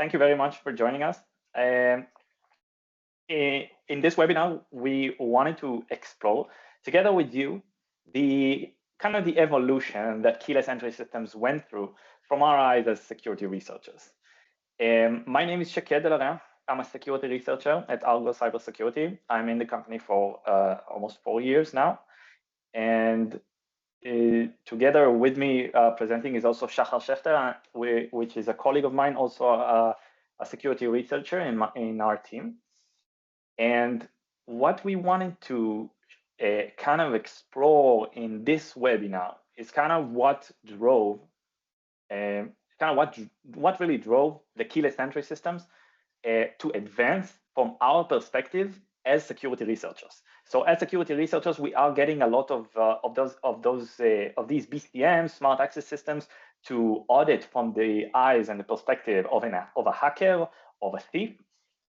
Thank you very much for joining us. In this webinar, we wanted to explore together with you the kind of the evolution that keyless entry systems went through from our eyes as security researchers. My name is Shaked Delarin. I'm a security researcher at Argo Cybersecurity. I'm in the company for almost 4 years now. And together with me presenting is also Shachar Schechter, which is a colleague of mine, also a security researcher in our team. And what we wanted to kind of explore in this webinar is kind of what drove, what really drove the keyless entry systems to advance from our perspective as security researchers. So as security researchers, we are getting a lot of these BCMs, smart access systems, to audit from the eyes and the perspective of a hacker, of a thief.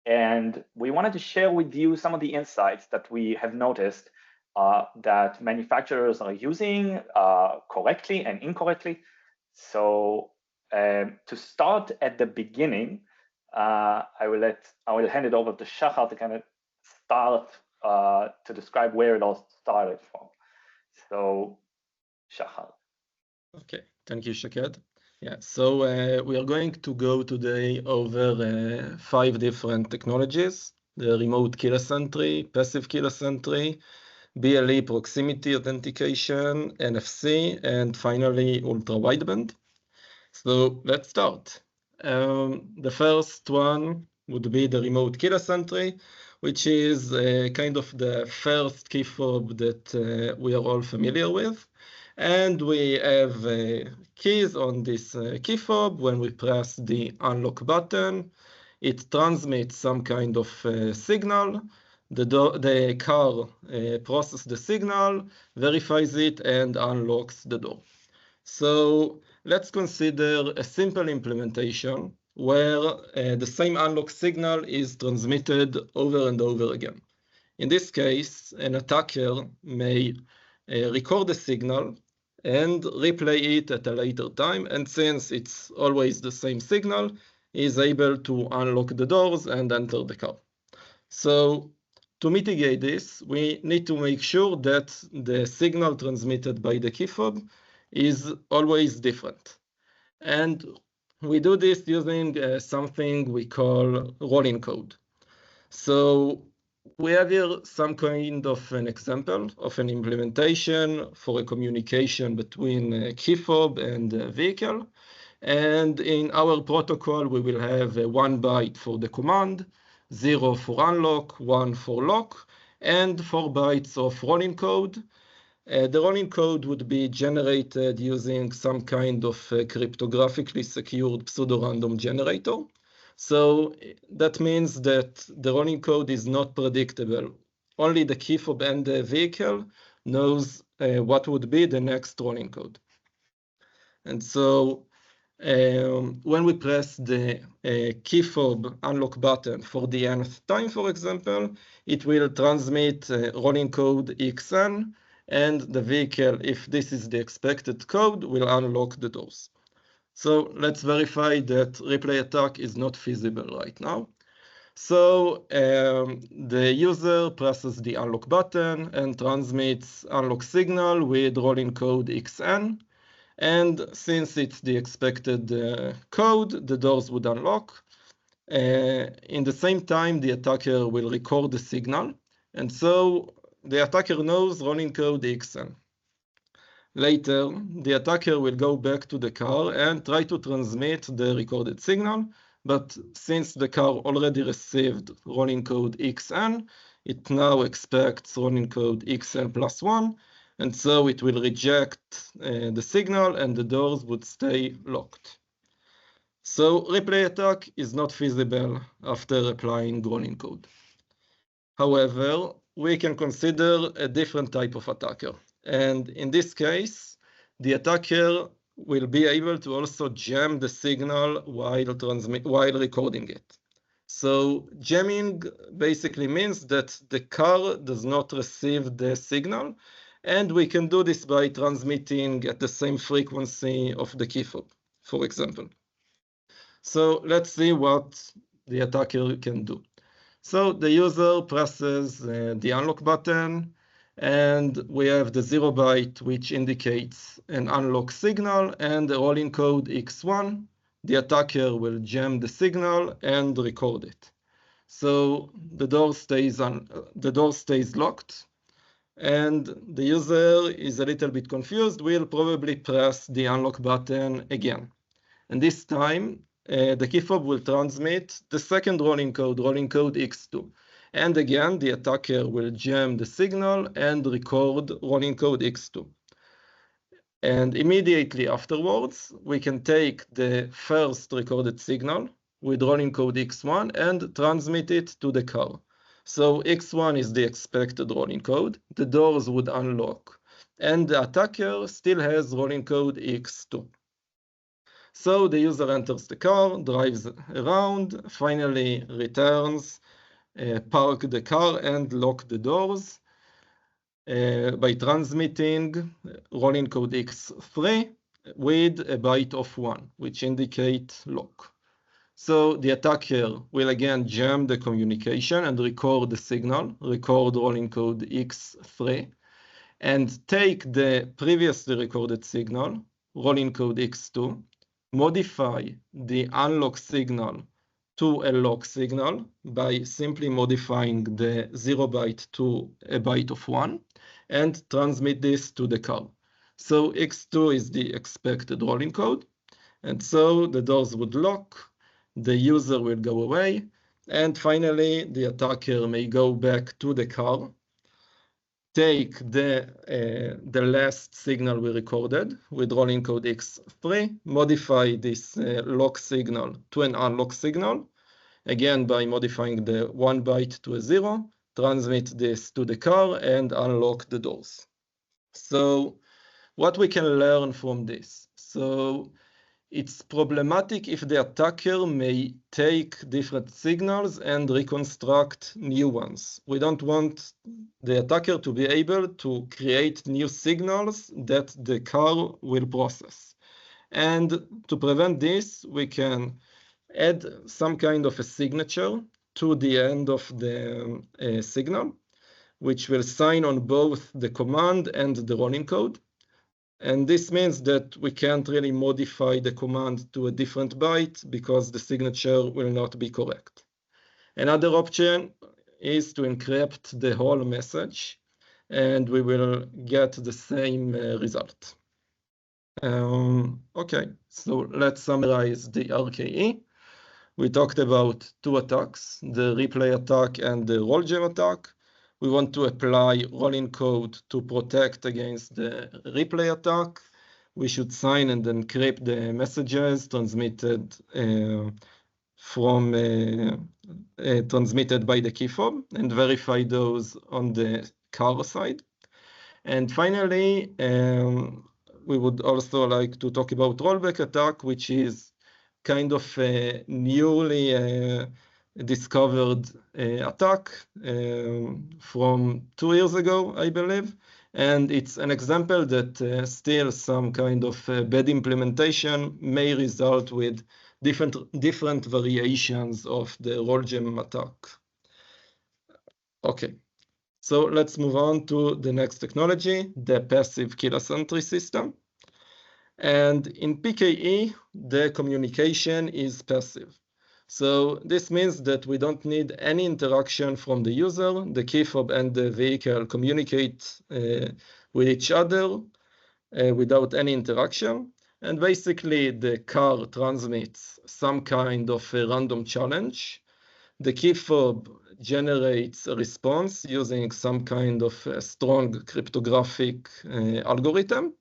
And we wanted to share with you some of the insights that we have noticed that manufacturers are using correctly and incorrectly. So to start at the beginning, I will hand it over to Shachar to kind of start to describe where it all started from. So, Shachar. Okay, thank you, Shaked. Yeah, so we are going to go today over 5 different technologies: the remote keyless entry, passive keyless entry, BLE proximity authentication, NFC, and finally ultra wideband. So let's start. The first one would be the remote keyless entry, which is kind of the first key fob that we are all familiar with. And we have keys on this key fob. When we press the unlock button, it transmits some kind of signal. The car processes the signal, verifies it, and unlocks the door. So let's consider a simple implementation where the same unlock signal is transmitted over and over again. In this case, an attacker may record the signal and replay it at a later time. And since it's always the same signal, he is able to unlock the doors and enter the car. So to mitigate this, we need to make sure that the signal transmitted by the key fob is always different. And we do this using something we call rolling code. So we have here some kind of an example of an implementation for a communication between a key fob and a vehicle. And in our protocol, we will have 1 byte for the command, 0 for unlock, 1 for lock, and 4 bytes of rolling code. The rolling code would be generated using some kind of cryptographically secured pseudo-random generator. So that means that the rolling code is not predictable. Only the key fob and the vehicle knows what would be the next rolling code. And so when we press the key fob unlock button for the nth time, for example, it will transmit rolling code XN, and the vehicle, if this is the expected code, will unlock the doors. So let's verify that replay attack is not feasible right now. So the user presses the unlock button and transmits unlock signal with rolling code XN. And since it's the expected code, the doors would unlock. In the same time, the attacker will record the signal. And so the attacker knows rolling code XN. Later, the attacker will go back to the car and try to transmit the recorded signal. But since the car already received rolling code XN, it now expects rolling code XN plus 1. And so it will reject the signal and the doors would stay locked. So replay attack is not feasible after applying rolling code. However, we can consider a different type of attacker. And in this case, the attacker will be able to also jam the signal while recording it. So jamming basically means that the car does not receive the signal, and we can do this by transmitting at the same frequency of the key fob, for example. So let's see what the attacker can do. So the user presses the unlock button, and we have the 0 byte, which indicates an unlock signal, and the rolling code X1. The attacker will jam the signal and record it. So the door stays locked, and the user is a little bit confused. Will probably press the unlock button again, and this time the key fob will transmit the second rolling code X2. And again, the attacker will jam the signal and record rolling code X2. And immediately afterwards, we can take the first recorded signal with rolling code X1 and transmit it to the car. So X1 is the expected rolling code. The doors would unlock, and the attacker still has rolling code X2. So the user enters the car, drives around, finally returns, park the car and lock the doors by transmitting rolling code X3 with a byte of 1, which indicate lock. So the attacker will again jam the communication and record the signal, record rolling code X3, and take the previously recorded signal, rolling code X2, modify the unlock signal to a lock signal by simply modifying the 0 byte to a byte of 1, and transmit this to the car. So X2 is the expected rolling code, and so the doors would lock, the user will go away, and finally the attacker may go back to the car, take the last signal we recorded with rolling code X3, modify this lock signal to an unlock signal, again by modifying the 1 byte to a 0, transmit this to the car and unlock the doors. So what we can learn from this? So it's problematic if the attacker may take different signals and reconstruct new ones. We don't want the attacker to be able to create new signals that the car will process. And to prevent this, we can add some kind of a signature to the end of the signal, which will sign on both the command and the rolling code. And this means that we can't really modify the command to a different byte because the signature will not be correct. Another option is to encrypt the whole message, and we will get the same result. Okay, so let's summarize the RKE. We talked about two attacks, the replay attack and the roll jam attack. We want to apply rolling code to protect against the replay attack. We should sign and encrypt the messages transmitted transmitted by the key fob and verify those on the car side. And finally, we would also like to talk about rollback attack, which is kind of a newly discovered attack from 2 years ago, I believe. And it's an example that still some kind of bad implementation may result with different variations of the roll jam attack. Okay, so let's move on to the next technology, the passive keyless entry system. And in PKE, the communication is passive. So this means that we don't need any interaction from the user. The key fob and the vehicle communicate with each other without any interaction. And basically, the car transmits some kind of a random challenge. The key fob generates a response using some kind of a strong cryptographic algorithm.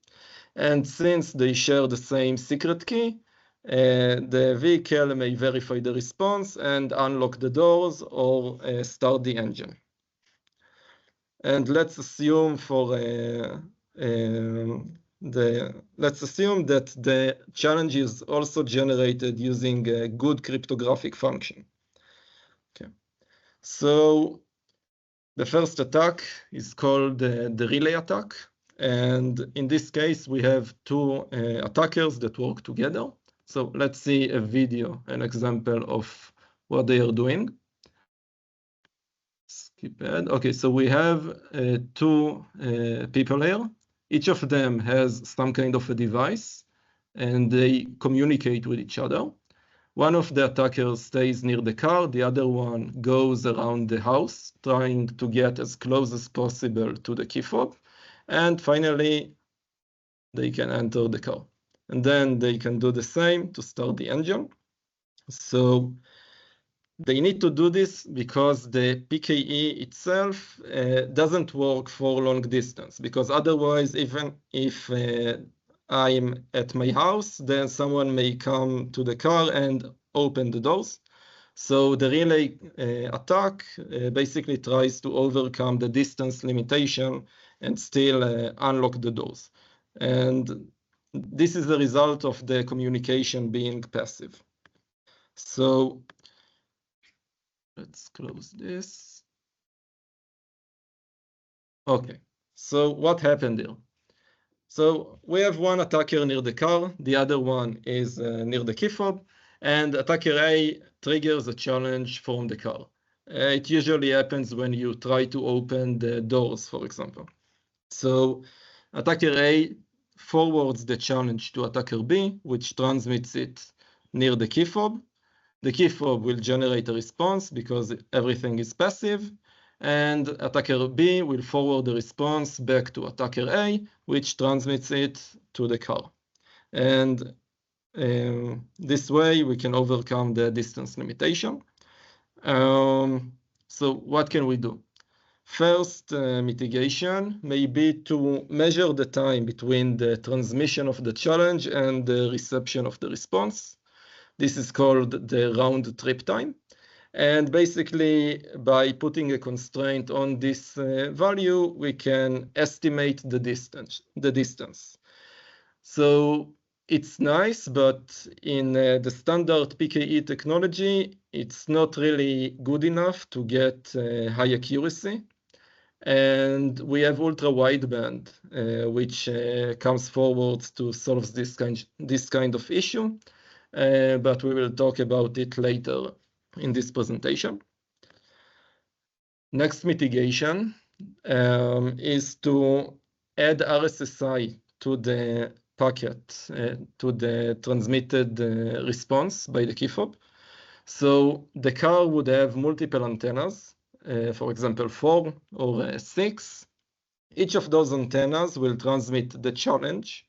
And since they share the same secret key, the vehicle may verify the response and unlock the doors or start the engine. And let's assume that the challenge is also generated using a good cryptographic function. Okay. So the first attack is called the relay attack. And in this case, we have two attackers that work together. So let's see a video, an example of what they are doing. Skip ahead. Okay, so we have two people here. Each of them has some kind of a device, and they communicate with each other. One of the attackers stays near the car, the other one goes around the house, trying to get as close as possible to the key fob, and finally they can enter the car. And then they can do the same to start the engine. So they need to do this because the PKE itself doesn't work for long distance, because otherwise, even if I'm at my house, then someone may come to the car and open the doors. So the relay attack basically tries to overcome the distance limitation and still unlock the doors. And this is the result of the communication being passive. So let's close this. Okay, so what happened here? So we have one attacker near the car, the other one is near the key fob, and attacker A triggers a challenge from the car. It usually happens when you try to open the doors, for example. So attacker A forwards the challenge to attacker B, which transmits it near the key fob. The key fob will generate a response because everything is passive, and attacker B will forward the response back to attacker A, which transmits it to the car. And this way we can overcome the distance limitation. So what can we do? First mitigation may be to measure the time between the transmission of the challenge and the reception of the response. This is called the round trip time. And basically, by putting a constraint on this value, we can estimate the distance. So it's nice, but in the standard PKE technology, it's not really good enough to get high accuracy. And we have ultra wideband, which comes forward to solve this kind of issue. But we will talk about it later in this presentation. Next mitigation is to add RSSI to the packet, to the transmitted response by the key fob. So the car would have multiple antennas, for example, 4 or 6. Each of those antennas will transmit the challenge,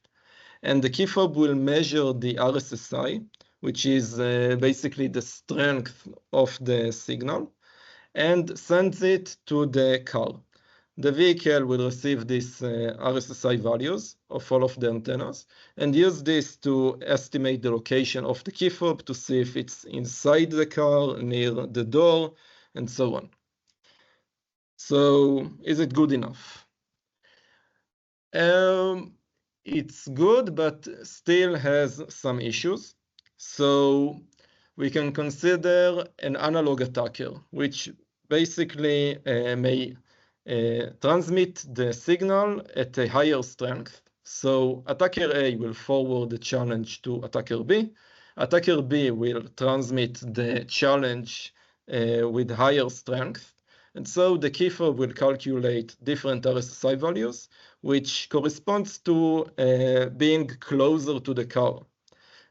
and the key fob will measure the RSSI, which is basically the strength of the signal, and sends it to the car. The vehicle will receive these RSSI values of all of the antennas and use this to estimate the location of the key fob to see if it's inside the car, near the door, and so on. So is it good enough? It's good, but still has some issues. So we can consider an analog attacker, which basically may transmit the signal at a higher strength. So attacker A will forward the challenge to attacker B. Attacker B will transmit the challenge with higher strength. And so the key fob will calculate different RSSI values, which corresponds to being closer to the car.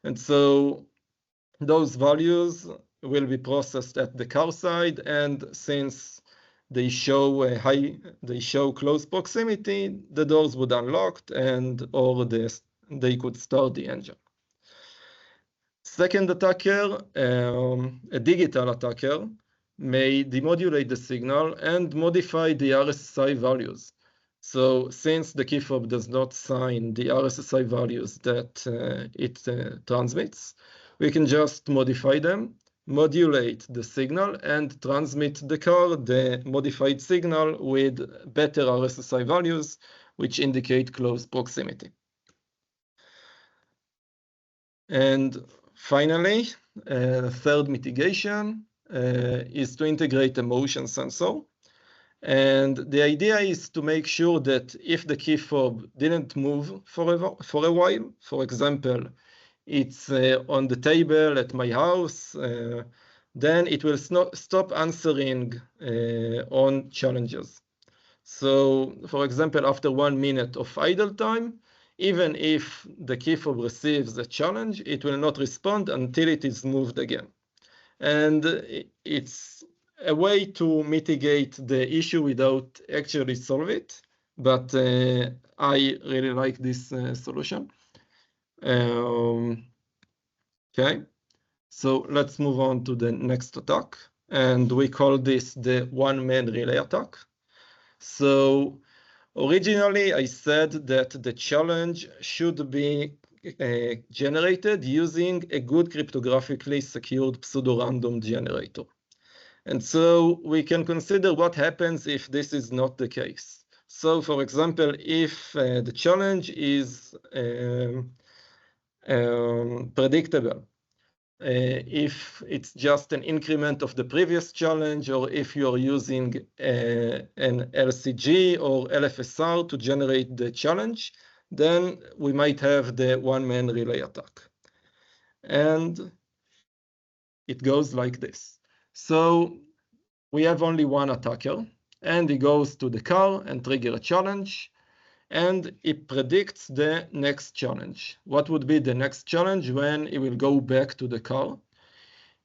And so those values will be processed at the car side, and since they show close proximity, the doors would unlock or they could start the engine. Second attacker, a digital attacker, may demodulate the signal and modify the RSSI values. So since the key fob does not sign the RSSI values that it transmits, we can just modify them, modulate the signal, and transmit the car the modified signal with better RSSI values, which indicate close proximity. And finally, third mitigation is to integrate a motion sensor. And the idea is to make sure that if the key fob didn't move for a while, for example, it's on the table at my house, then it will stop answering on challenges. So, for example, after 1 minute of idle time, even if the key fob receives a challenge, it will not respond until it is moved again. And it's a way to mitigate the issue without actually solve it. But I really like this solution. Okay, so let's move on to the next attack. And we call this the one-man relay attack. So originally, I said that the challenge should be generated using a good cryptographically secured pseudo-random generator. And so we can consider what happens if this is not the case. So for example, if the challenge is predictable, if it's just an increment of the previous challenge, or if you're using an LCG or LFSR to generate the challenge, then we might have the one-man relay attack. And it goes like this. So we have only one attacker, and he goes to the car and triggers a challenge, and it predicts the next challenge. What would be the next challenge when it will go back to the car?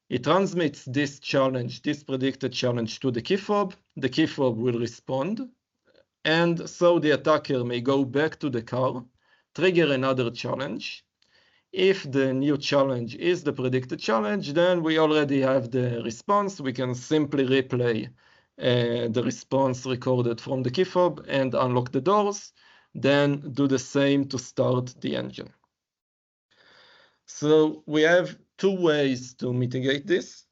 It transmits this challenge, this predicted challenge, to the key fob. The key fob will respond, and so the attacker may go back to the car, trigger another challenge. If the new challenge is the predicted challenge, then we already have the response. We can simply replay the response recorded from the key fob and unlock the doors, then do the same to start the engine. So we have two ways to mitigate this.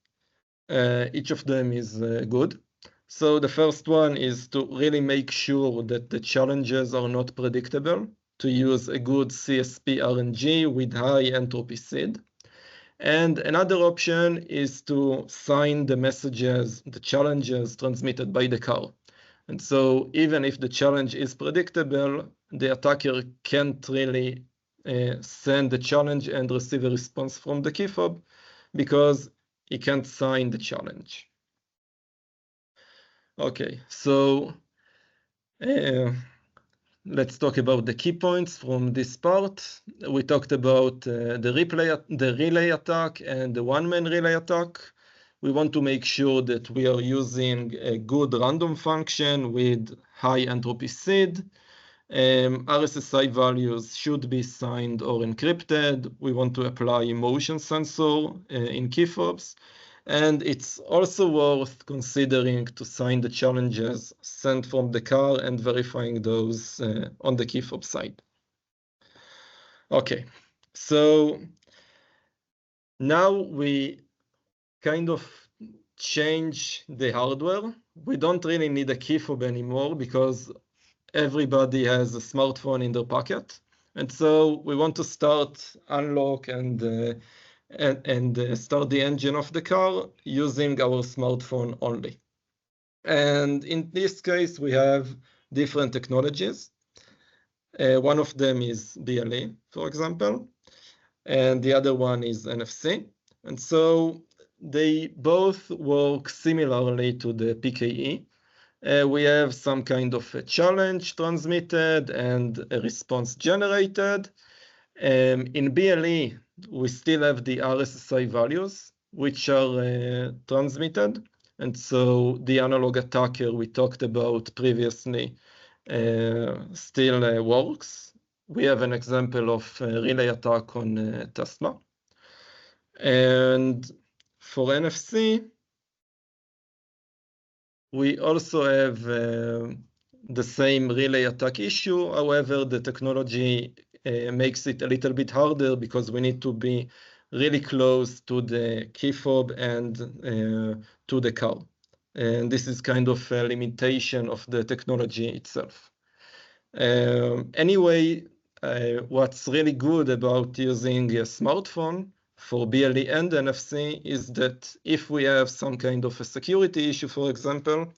Each of them is good. So the first one is to really make sure that the challenges are not predictable, to use a good CSP RNG with high entropy seed. And another option is to sign the messages, the challenges transmitted by the car. And so even if the challenge is predictable, the attacker can't really send the challenge and receive a response from the key fob because he can't sign the challenge. Okay, so let's talk about the key points from this part. We talked about the relay attack and the one-man relay attack. We want to make sure that we are using a good random function with high entropy seed. RSSI values should be signed or encrypted. We want to apply motion sensor in key fobs. And it's also worth considering to sign the challenges sent from the car and verifying those on the key fob side. Okay, so now we kind of change the hardware. We don't really need a key fob anymore because everybody has a smartphone in their pocket. And so we want to start unlock and start the engine of the car using our smartphone only. And in this case, we have different technologies. One of them is BLE, for example, and the other one is NFC. And so they both work similarly to the PKE. We have some kind of a challenge transmitted and a response generated. In BLE, we still have the RSSI values, which are transmitted. And so the analog attacker we talked about previously still works. We have an example of a relay attack on Tesla. And for NFC, we also have the same relay attack issue. However, the technology makes it a little bit harder because we need to be really close to the key fob and to the car. And this is kind of a limitation of the technology itself. Anyway, what's really good about using a smartphone for BLE and NFC is that if we have some kind of a security issue, for example,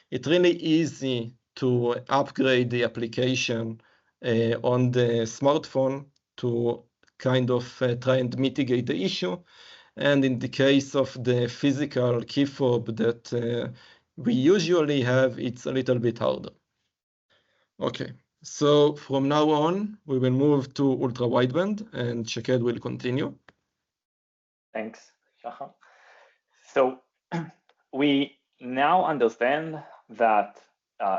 it's really easy to upgrade the application on the smartphone to kind of try and mitigate the issue. And in the case of the physical key fob that we usually have, it's a little bit harder. Okay, so from now on, we will move to ultra-wideband, and Shaked will continue. Thanks, Shahar. So we now understand that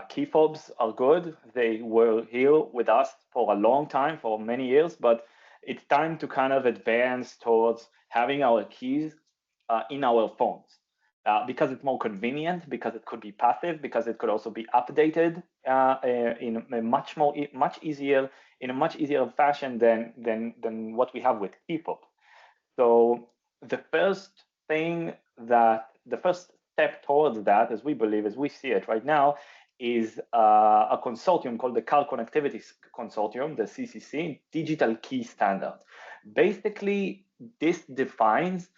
key fobs are good. They were here with us for a long time, for many years, but it's time to kind of advance towards having our keys in our phones because it's more convenient, because it could be passive, because it could also be updated in a much easier fashion than what we have with key fob. So the first step towards that, as we believe, as we see it right now, is a consortium called the Car Connectivity Consortium, the CCC, Digital Key Standard. Basically, this defines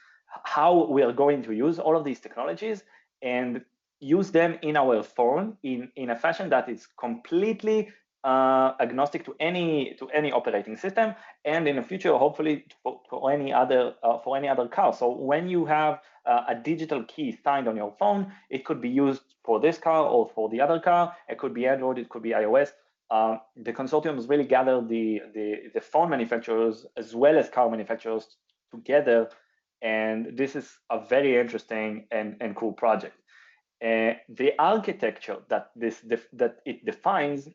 how we are going to use all of these technologies and use them in our phone in a fashion that is completely agnostic to any operating system, and in the future, hopefully, for any other car. So when you have a digital key signed on your phone, it could be used for this car or for the other car. It could be Android, it could be iOS. The consortium has really gathered the phone manufacturers as well as car manufacturers together, and this is a very interesting and cool project. The architecture that it defines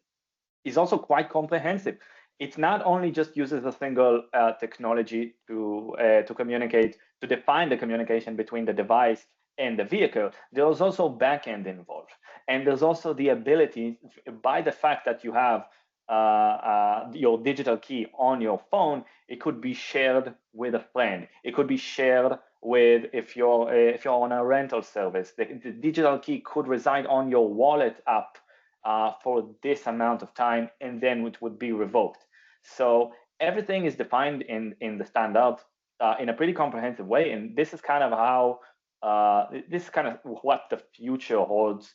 is also quite comprehensive. It's not only just uses a single technology to communicate, to define the communication between the device and the vehicle. There's also backend involved, and there's also the ability, by the fact that you have your digital key on your phone, it could be shared with a friend. It could be shared with, if you're on a rental service, the digital key could reside on your wallet app for this amount of time, and then it would be revoked. So everything is defined in the standard in a pretty comprehensive way, and this is kind of how what the future holds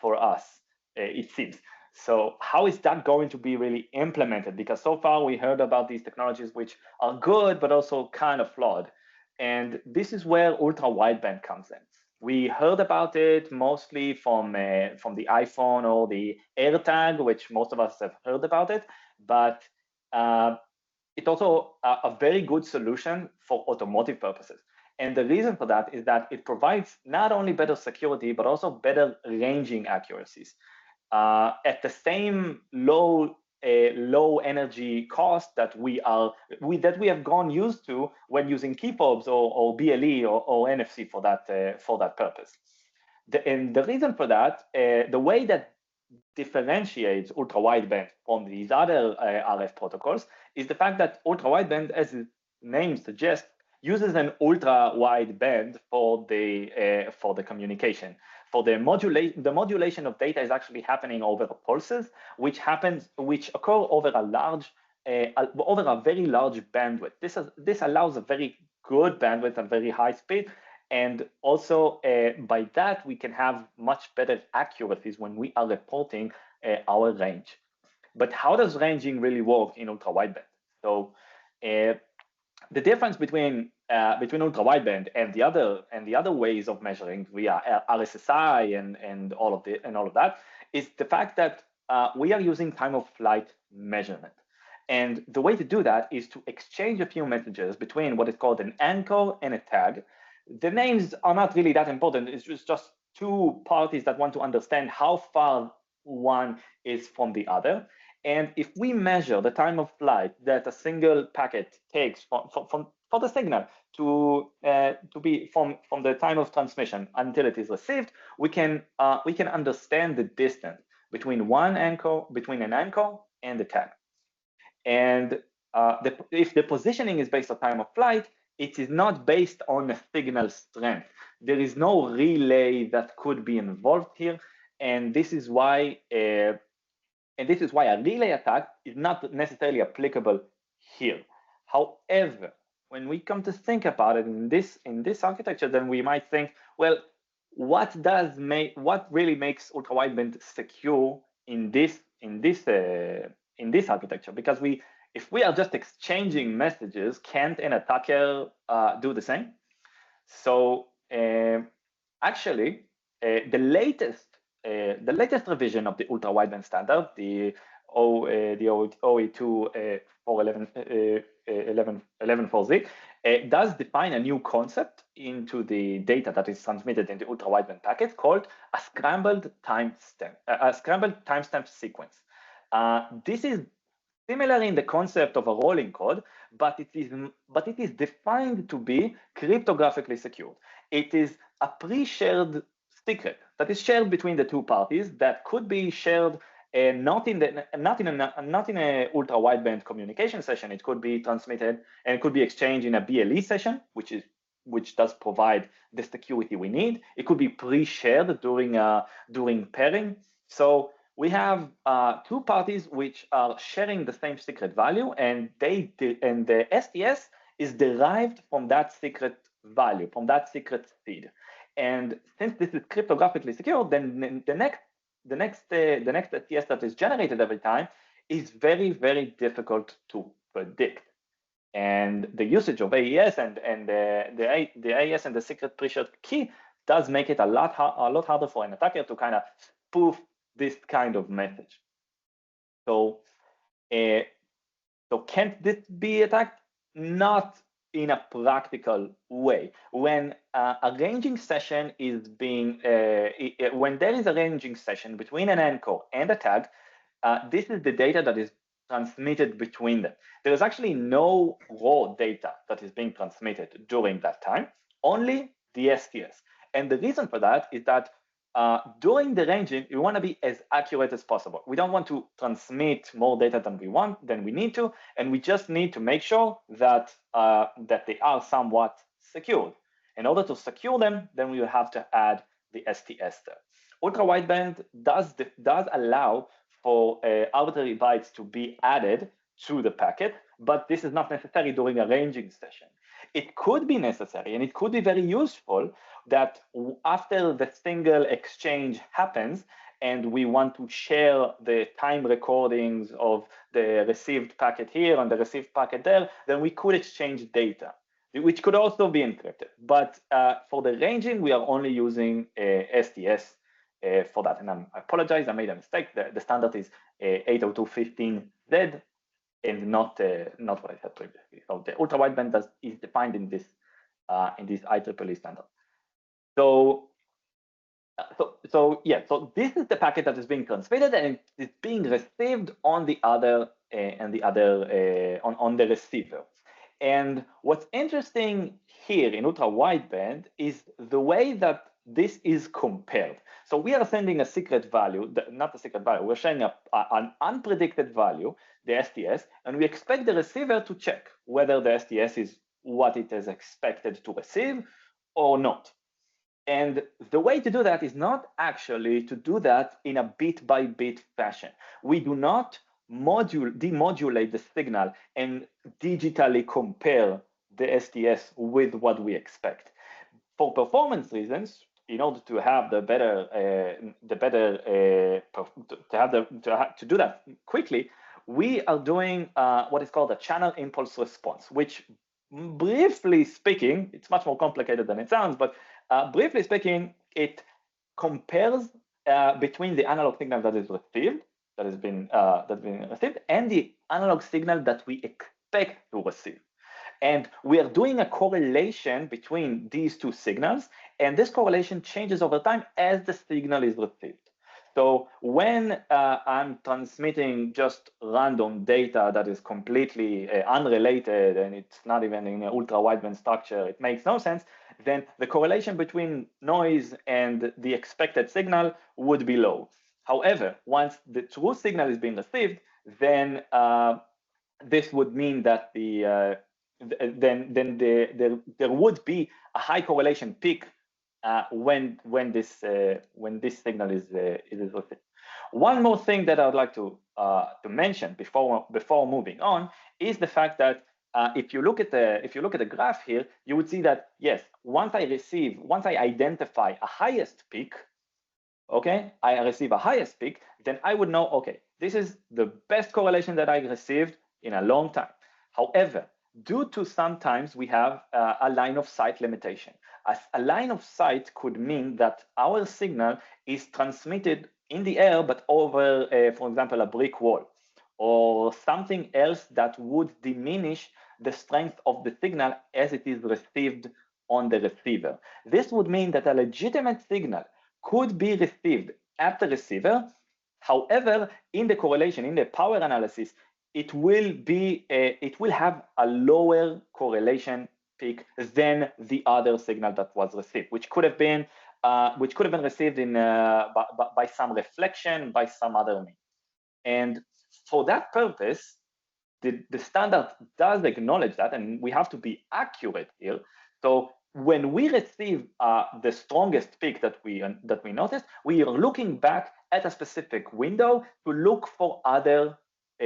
for us, it seems. So how is that going to be really implemented? Because so far we heard about these technologies which are good, but also kind of flawed. And this is where ultra-wideband comes in. We heard about it mostly from the iPhone or the AirTag, which most of us have heard about it, but it's also a very good solution for automotive purposes. And the reason for that is that it provides not only better security, but also better ranging accuracies. At the same low energy cost that we have gone used to when using key fobs or BLE or NFC for that purpose. And the reason for that, the way that differentiates ultra-wideband from these other RF protocols is the fact that ultra-wideband, as its name suggests, uses an ultra-wide band for the communication. For the modulation of data is actually happening over pulses, which occur over a very large bandwidth. This allows a very good bandwidth and very high speed, and also by that we can have much better accuracies when we are reporting our range. But how does ranging really work in ultra-wideband? So the difference between ultra-wideband and the other ways of measuring via RSSI and all of that is the fact that we are using time of flight measurement. And the way to do that is to exchange a few messages between what is called an anchor and a tag. The names are not really that important. It's just two parties that want to understand how far one is from the other. And if we measure the time of flight that a single packet takes for the signal to be from the time of transmission until it is received, we can understand the distance between an anchor and the tag. And if the positioning is based on time of flight, it is not based on a signal strength. There is no relay that could be involved here, and this is why a relay attack is not necessarily applicable here. However, when we come to think about it in this architecture, then we might think, well, what really makes ultra-wideband secure in this architecture? Because If we are just exchanging messages, can't an attacker do the same? So actually, the latest revision of the ultra wideband standard, the OE2 41140, does define a new concept into the data that is transmitted in the ultra wideband packet called a scrambled timestamp sequence. This is similar in the concept of a rolling code, but it is defined to be cryptographically secured. It is a pre-shared secret that is shared between the two parties that could be shared not in a ultra wideband communication session. It could be transmitted and it could be exchanged in a BLE session, which does provide the security we need. It could be pre-shared during pairing. So we have two parties which are sharing the same secret value, and the STS is derived from that secret value, from that secret seed. And since this is cryptographically secure, then the next STS that is generated every time is very, very difficult to predict. And the usage of AES and the AES and the secret pre-shared key does make it a lot harder for an attacker to kind of spoof this kind of message. So can't this be attacked? Not in a practical way. When a ranging session is being, when there is a ranging session between an anchor and a tag, this is the data that is transmitted between them. There is actually no raw data that is being transmitted during that time, only the STS. And the reason for that is that during the ranging, we want to be as accurate as possible. We don't want to transmit more data than we need to, and we just need to make sure that that they are somewhat secured. In order to secure them, then we will have to add the STS there. Ultra wideband does allow for arbitrary bytes to be added to the packet, but this is not necessary during a ranging session. It could be necessary, and it could be very useful that after the single exchange happens and we want to share the time recordings of the received packet here and the received packet there, then we could exchange data, which could also be encrypted. But for the ranging, we are only using STS for that. And I apologize, I made a mistake. The standard is 802.15z. And not what I said previously. So the ultra wideband is defined in this IEEE standard. So this is the packet that is being transmitted and it's being received on the other on the receiver. And what's interesting here in ultra wideband is the way that this is compared. So we are sending a secret value, not a secret value, we're sharing an unpredicted value, the STS, and we expect the receiver to check whether the STS is what it is expected to receive or not. And the way to do that is not actually to do that in a bit-by-bit fashion. We do not demodulate the signal and digitally compare the STS with what we expect. For performance reasons, in order to have to do that quickly, we are doing what is called a channel impulse response, which briefly speaking, it's much more complicated than it sounds, but briefly speaking, it compares between the analog signal that is received, that's been received, and the analog signal that we expect to receive. And we are doing a correlation between these two signals, and this correlation changes over time as the signal is received. So when I'm transmitting just random data that is completely unrelated and it's not even in an ultra wideband structure, it makes no sense, then the correlation between noise and the expected signal would be low. However, once the true signal is being received, then this would mean that there would be a high correlation peak when this signal is received. One more thing that I would like to mention before moving on is the fact that if you look at the graph here, you would see that yes, once I identify a highest peak, okay, I receive a highest peak, then I would know, okay, this is the best correlation that I received in a long time. However, due to sometimes we have a line of sight limitation. A line of sight could mean that our signal is transmitted in the air, but over, for example, a brick wall, or something else that would diminish the strength of the signal as it is received on the receiver. This would mean that a legitimate signal could be received at the receiver. However, in the correlation, in the power analysis, it will have a lower correlation peak than the other signal that was received, which could have been received in by some reflection, by some other means. And for that purpose, the standard does acknowledge that, and we have to be accurate here. So when we receive the strongest peak that we noticed, we are looking back at a specific window to look for other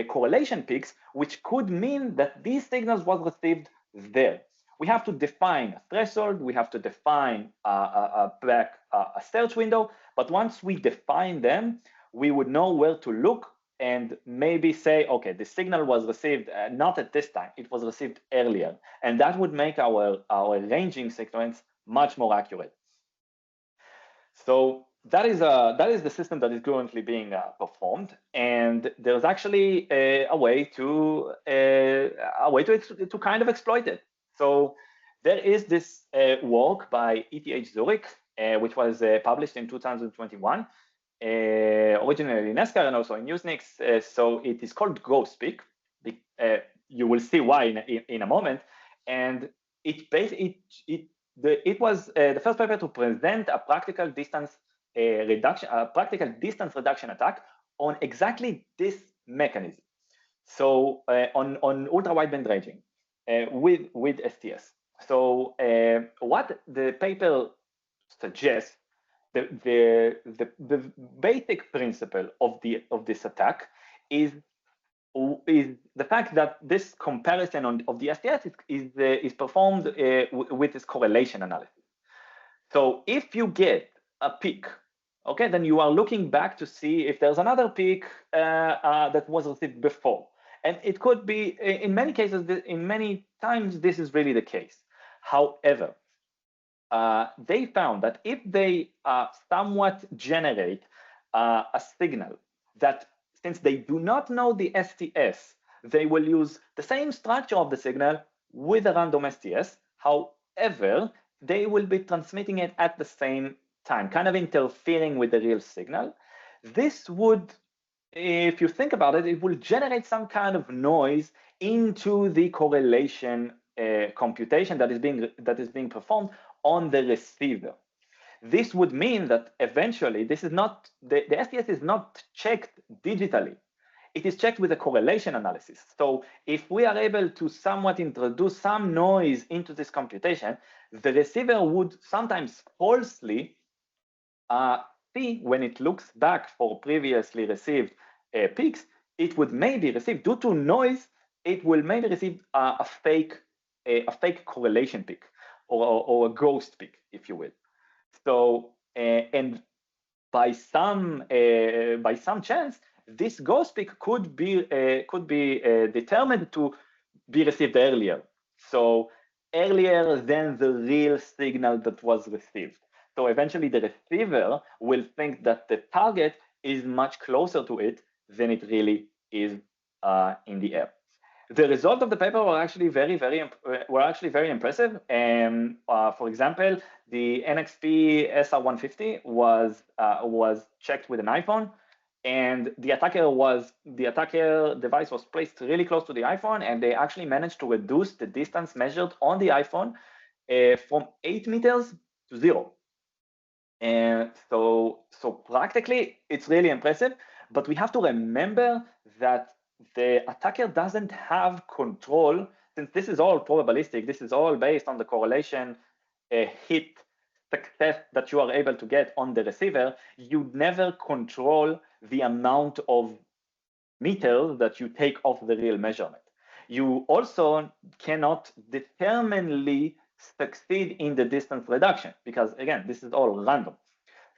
correlation peaks, which could mean that these signals was received there. We have to define a threshold, we have to define a search window, but once we define them, we would know where to look and maybe say, okay, the signal was received not at this time, it was received earlier. And that would make our ranging sequence much more accurate. So that is the system that is currently being performed, and there's actually a way to kind of exploit it. So there is this work by ETH Zurich, which was published in 2021, originally in NASCAR and also in Usenix. So it is called GhostPeak. You will see why in a moment, and it was the first paper to present a practical distance reduction attack on exactly this mechanism. So on ultra wideband ranging with STS. So what the paper suggests, the basic principle of this attack is the fact that this comparison of the STS is performed with this correlation analysis. So if you get a peak, okay, then you are looking back to see if there's another peak that was received before. And it could be, in many cases, in many times, this is really the case. However, they found that if they somewhat generate a signal that, since they do not know the STS, they will use the same structure of the signal with a random STS. However, they will be transmitting it at the same time, kind of interfering with the real signal. This would, if you think about it, it will generate some kind of noise into the correlation computation that is being performed on the receiver. This would mean that eventually this is not, the STS is not checked digitally. It is checked with a correlation analysis. So if we are able to somewhat introduce some noise into this computation, the receiver would sometimes falsely see, when it looks back for previously received peaks, it would maybe receive, due to noise, it will maybe receive a fake correlation peak, or a ghost peak, if you will. So and by some chance, this ghost peak could be determined to be received earlier. So earlier than the real signal that was received. So eventually the receiver will think that the target is much closer to it than it really is in the air. The result of the paper were actually very impressive. For example, the NXP SR150 was checked with an iPhone, and the attacker device was placed really close to the iPhone, and they actually managed to reduce the distance measured on the iPhone from 8 meters to 0. And so practically, it's really impressive. But we have to remember that the attacker doesn't have control, since this is all probabilistic. This is all based on the correlation hit success that you are able to get on the receiver. You never control the amount of meters that you take off the real measurement. You also cannot determinedly succeed in the distance reduction, because again, this is all random.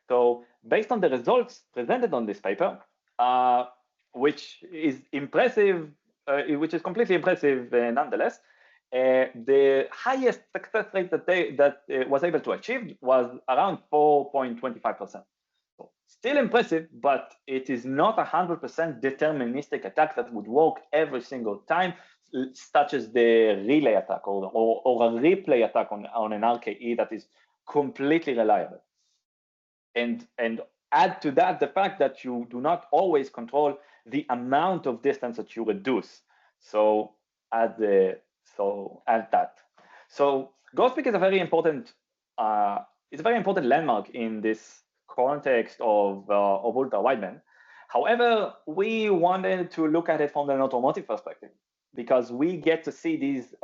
So based on the results presented on this paper, which is impressive which is completely impressive nonetheless. The highest success rate that was able to achieve was around 4.25%. So still impressive, but it is not 100% deterministic attack that would work every single time, such as the relay attack or a replay attack on an RKE that is completely reliable. And add to that the fact that you do not always control the amount of distance that you reduce. So add that. So Ghostpeak is a very important landmark in this context of ultra wideband. However, we wanted to look at it from an automotive perspective because we get to see these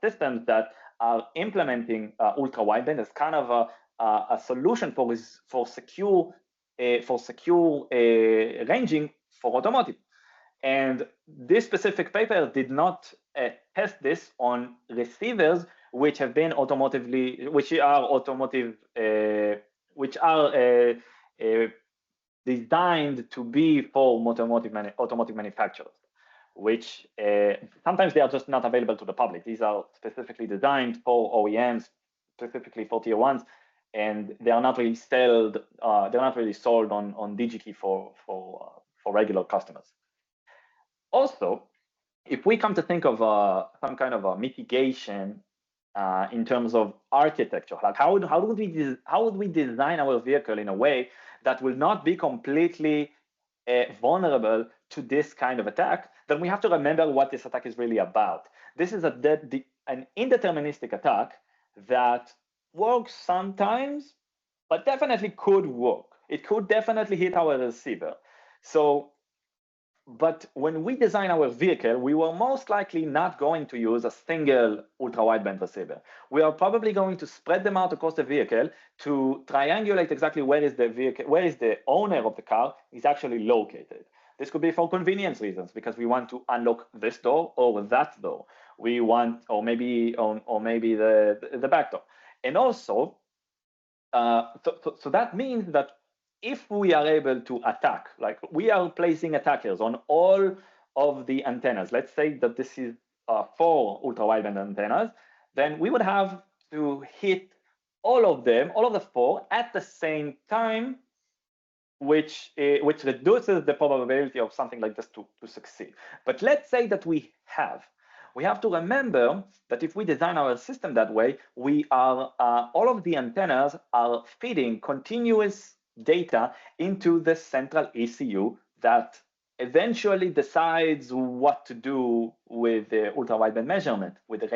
systems that are implementing ultra wideband as kind of a solution for secure ranging for automotive. And this specific paper did not test this on receivers which are designed to be for automotive manufacturers, which sometimes they are just not available to the public. These are specifically designed for OEMs, specifically for tier ones, and they are not really sold. They're not really sold on DigiKey for regular customers. Also, if we come to think of some kind of a mitigation in terms of architecture, like how would we design our vehicle in a way that will not be completely vulnerable to this kind of attack, then we have to remember what this attack is really about. This is an indeterministic attack that works sometimes, but definitely could work. It could definitely hit our receiver. So, but when we design our vehicle, we were most likely not going to use a single ultra-wideband receiver. We are probably going to spread them out across the vehicle to triangulate exactly where is the owner of the car is actually located. This could be for convenience reasons because we want to unlock this door or that door. We want, or maybe the back door. And also, so that means that if we are able to attack, like we are placing attackers on all of the antennas, let's say that this is 4 ultra-wideband antennas, then we would have to hit all of the 4 at the same time, which reduces the probability of something like this to succeed. But let's say that we have to remember that if we design our system that way, we are all of the antennas are feeding continuous data into the central ECU that eventually decides what to do with the ultra-wideband measurement, with the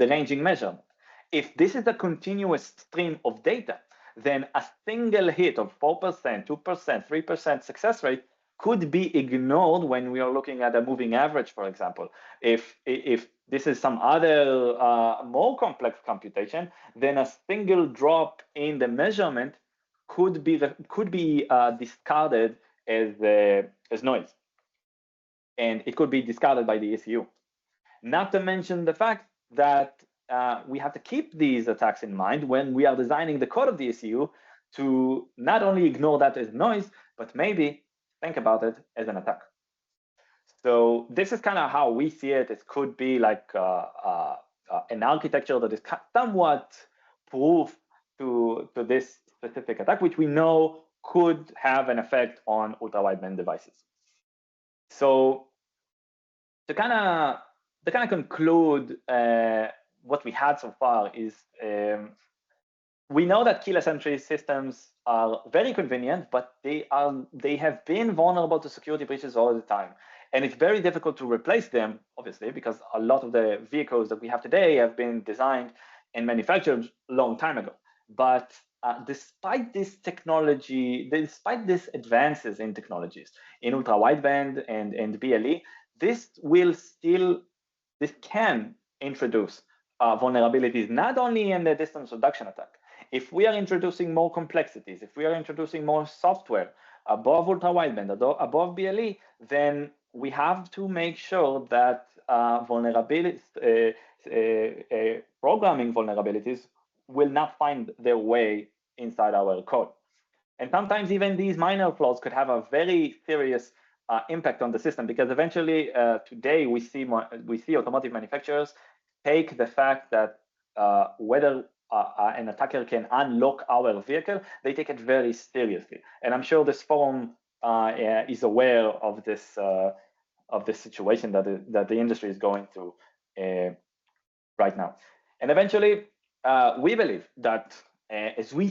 ranging measurement. If this is a continuous stream of data, then a single hit of 4%, 2%, 3% success rate could be ignored when we are looking at a moving average, for example. If this is some other more complex computation, then a single drop in the measurement could be discarded as noise, and it could be discarded by the ECU. Not to mention the fact that we have to keep these attacks in mind when we are designing the code of the ECU to not only ignore that as noise, but maybe think about it as an attack. So this is kind of how we see it. It could be like an architecture that is somewhat proof to this specific attack, which we know could have an effect on ultra-wideband devices. So to kind of conclude what we had so far is we know that keyless entry systems are very convenient, but they have been vulnerable to security breaches all the time. And it's very difficult to replace them, obviously, because a lot of the vehicles that we have today have been designed and manufactured a long time ago. But despite this technology, despite these advances in technologies, in ultra-wideband and BLE, this can introduce vulnerabilities, not only in the distance reduction attack. If we are introducing more complexities, if we are introducing more software above ultra-wideband, above BLE, then we have to make sure that programming vulnerabilities will not find their way inside our code. And sometimes even these minor flaws could have a very serious impact on the system, because eventually today we see automotive manufacturers take the fact that whether an attacker can unlock our vehicle, they take it very seriously. And I'm sure this forum is aware of this situation that the industry is going through right now. And eventually, we believe that as we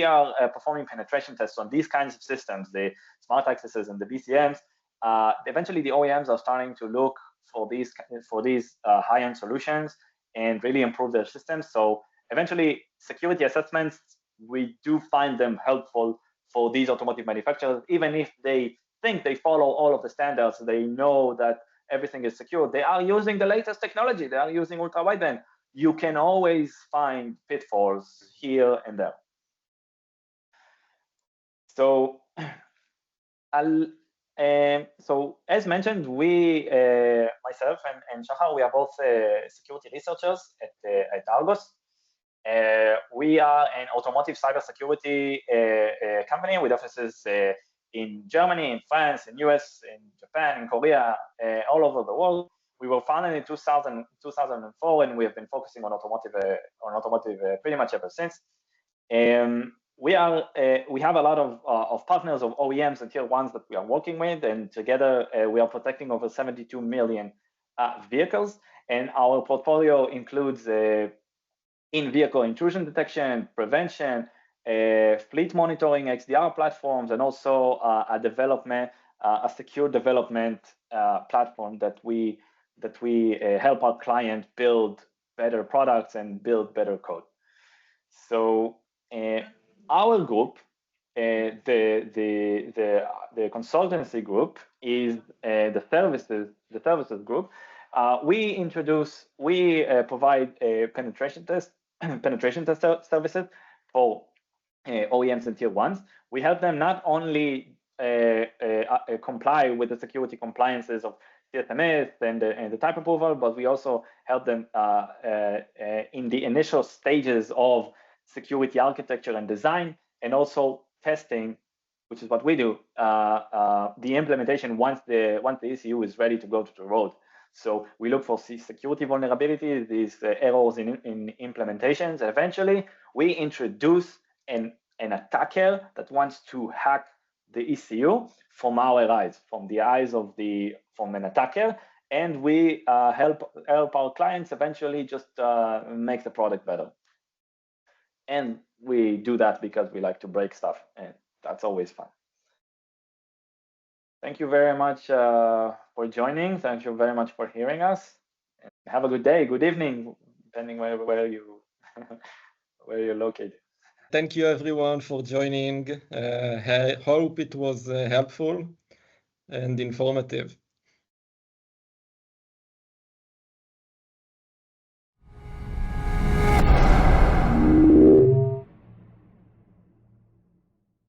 are performing penetration tests on these kinds of systems, the smart accesses and the BCMs, eventually the OEMs are starting to look for these high-end solutions and really improve their systems. So eventually, security assessments, we do find them helpful for these automotive manufacturers, even if they think they follow all of the standards, they know that everything is secure. They are using the latest technology. They are using ultra-wideband. You can always find pitfalls here and there. So, so as mentioned, we, myself and Shahar, we are both security researchers at Argos. We are an automotive cybersecurity company with offices in Germany, in France, in US, in Japan, in Korea, all over the world. We were founded in 2004, and we have been focusing on automotive pretty much ever since. We have a lot of partners, of OEMs and tier ones that we are working with, and together we are protecting over 72 million vehicles. And our portfolio includes in-vehicle intrusion detection, prevention, fleet monitoring, XDR platforms, and also a secure development platform that we help our client build better products and build better code. So our group, the consultancy group, is the services group. We provide penetration test services for OEMs and tier ones. We help them not only comply with the security compliances of CSMS and the type approval, but we also help them in the initial stages of security architecture and design, and also testing, which is what we do, the implementation once the ECU is ready to go to the road. So we look for security vulnerabilities, these errors in implementations, and eventually we introduce an attacker that wants to hack the ECU from our eyes, from the eyes of from an attacker, and we help our clients eventually just make the product better. And we do that because we like to break stuff, and that's always fun. Thank you very much for joining. Thank you very much for hearing us. And have a good day, good evening, depending where you're located. Thank you everyone for joining. I hope it was helpful and informative.